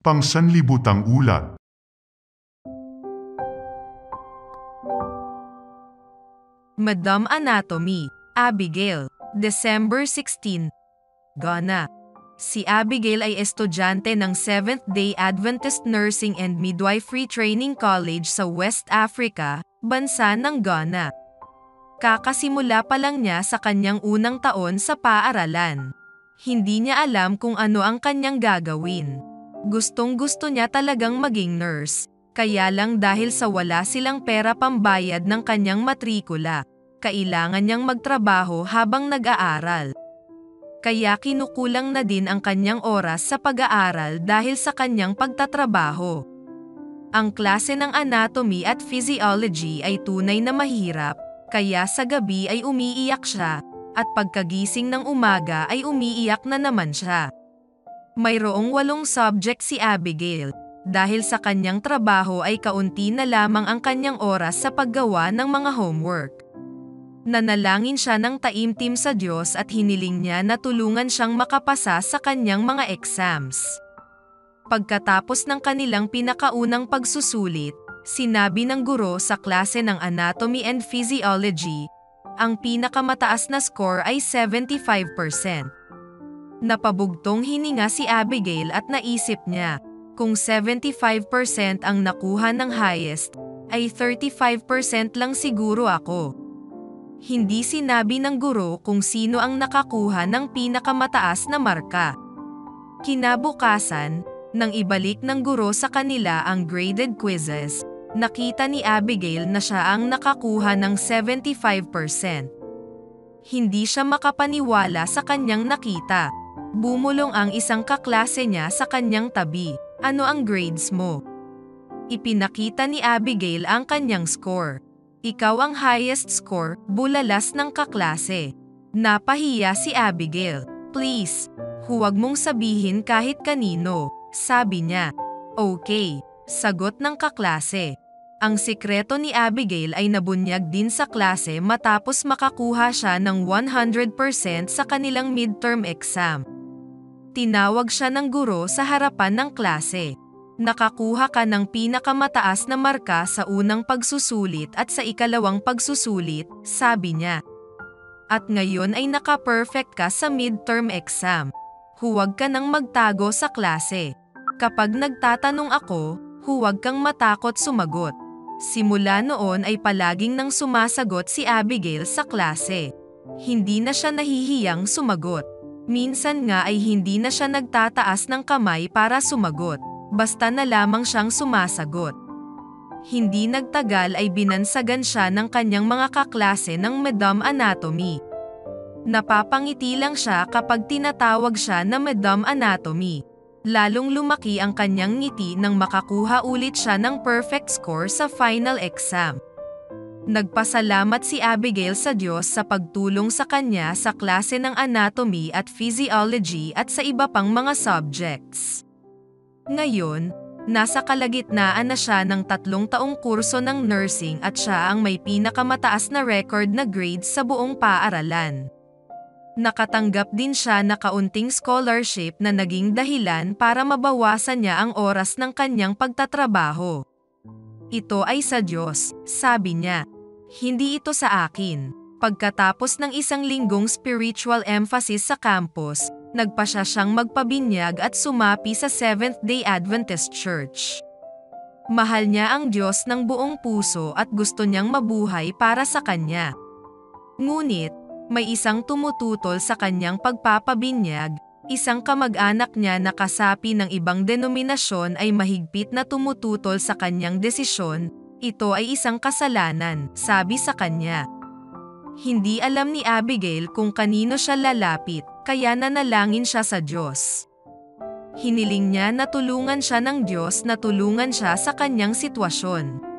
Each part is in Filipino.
Pangsanlibutang ulat. Madam Anatomy, Abigail, December 16, Ghana. Si Abigail ay estudyante ng Seventh-day Adventist Nursing and Midwifery Training College sa West Africa, bansa ng Ghana. Kakasimula pa lang niya sa kanyang unang taon sa paaralan. Hindi niya alam kung ano ang kanyang gagawin. Gustong-gusto niya talagang maging nurse, kaya lang dahil sa wala silang pera pambayad ng kanyang matrikula, kailangan niyang magtrabaho habang nag-aaral. Kaya kinukulang na din ang kanyang oras sa pag-aaral dahil sa kanyang pagtatrabaho. Ang klase ng anatomy at physiology ay tunay na mahirap, kaya sa gabi ay umiiyak siya, at pagkagising ng umaga ay umiiyak na naman siya. Mayroong 8 subject si Abigail, dahil sa kanyang trabaho ay kaunti na lamang ang kanyang oras sa paggawa ng mga homework. Nanalangin siya ng taimtim sa Diyos at hiniling niya na tulungan siyang makapasa sa kanyang mga exams. Pagkatapos ng kanilang pinakaunang pagsusulit, sinabi ng guro sa klase ng anatomy and physiology, ang pinakamataas na score ay 75%. Napabugtong hininga si Abigail at naisip niya, kung 75% ang nakuha ng highest, ay 35% lang siguro ako. Hindi sinabi ng guro kung sino ang nakakuha ng pinakamataas na marka. Kinabukasan, nang ibalik ng guro sa kanila ang graded quizzes, nakita ni Abigail na siya ang nakakuha ng 75%. Hindi siya makapaniwala sa kanyang nakita. Bumulong ang isang kaklase niya sa kanyang tabi. Ano ang grades mo? Ipinakita ni Abigail ang kanyang score. Ikaw ang highest score, bulalas ng kaklase. Napahiya si Abigail. Please, huwag mong sabihin kahit kanino, sabi niya. Okay, sagot ng kaklase. Ang sikreto ni Abigail ay nabunyag din sa klase matapos makakuha siya ng 100% sa kanilang midterm exam. Tinawag siya ng guro sa harapan ng klase. Nakakuha ka ng pinakamataas na marka sa unang pagsusulit at sa ikalawang pagsusulit, sabi niya. At ngayon ay naka-perfect ka sa midterm exam. Huwag ka nang magtago sa klase. Kapag nagtatanong ako, huwag kang matakot sumagot. Simula noon ay palaging nang sumasagot si Abigail sa klase. Hindi na siya nahihiyang sumagot. Minsan nga ay hindi na siya nagtataas ng kamay para sumagot, basta na lamang siyang sumasagot. Hindi nagtagal ay binansagan siya ng kanyang mga kaklase ng Madam Anatomy. Napapangiti lang siya kapag tinatawag siya na Madam Anatomy. Lalong lumaki ang kanyang ngiti nang makakuha ulit siya ng perfect score sa final exam. Nagpasalamat si Abigail sa Diyos sa pagtulong sa kanya sa klase ng anatomy at physiology at sa iba pang mga subjects. Ngayon, nasa kalagitnaan na siya ng 3 taong kurso ng nursing at siya ang may pinakamataas na record na grades sa buong paaralan. Nakatanggap din siya na kaunting scholarship na naging dahilan para mabawasan niya ang oras ng kanyang pagtatrabaho. Ito ay sa Diyos, sabi niya. Hindi ito sa akin. Pagkatapos ng 1 linggong spiritual emphasis sa campus, nagpasya siyang magpabinyag at sumapi sa Seventh-day Adventist Church. Mahal niya ang Diyos ng buong puso at gusto niyang mabuhay para sa Kanya. Ngunit, may isang tumututol sa kanyang pagpapabinyag, isang kamag-anak niya na kasapi ng ibang denominasyon ay mahigpit na tumututol sa kanyang desisyon, ito ay isang kasalanan, sabi sa kanya. Hindi alam ni Abigail kung kanino siya lalapit, kaya nanalangin siya sa Diyos. Hiniling niya na tulungan siya ng Diyos na tulungan siya sa kanyang sitwasyon.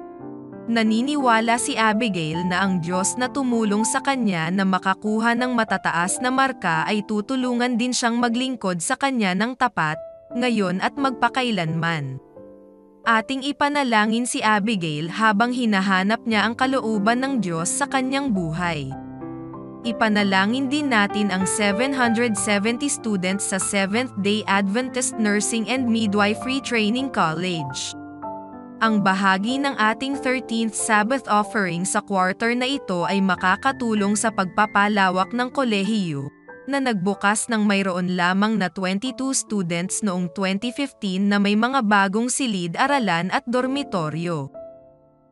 Naniniwala si Abigail na ang Diyos na tumulong sa kanya na makakuha ng matataas na marka ay tutulungan din siyang maglingkod sa kanya ng tapat, ngayon at magpakailanman. Ating ipanalangin si Abigail habang hinahanap niya ang kalooban ng Diyos sa kanyang buhay. Ipanalangin din natin ang 770 students sa Seventh-day Adventist Nursing and Midwifery Training College. Ang bahagi ng ating 13th Sabbath offering sa quarter na ito ay makakatulong sa pagpapalawak ng kolehiyo, na nagbukas ng mayroon lamang na 22 students noong 2015 na may mga bagong silid-aralan at dormitoryo.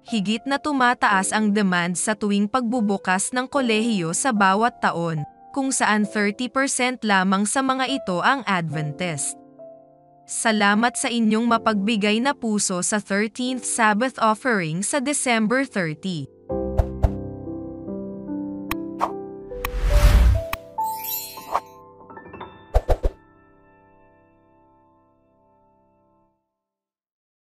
Higit na tumataas ang demand sa tuwing pagbubukas ng kolehiyo sa bawat taon, kung saan 30% lamang sa mga ito ang Adventist. Salamat sa inyong mapagbigay na puso sa 13th Sabbath offering sa December 30.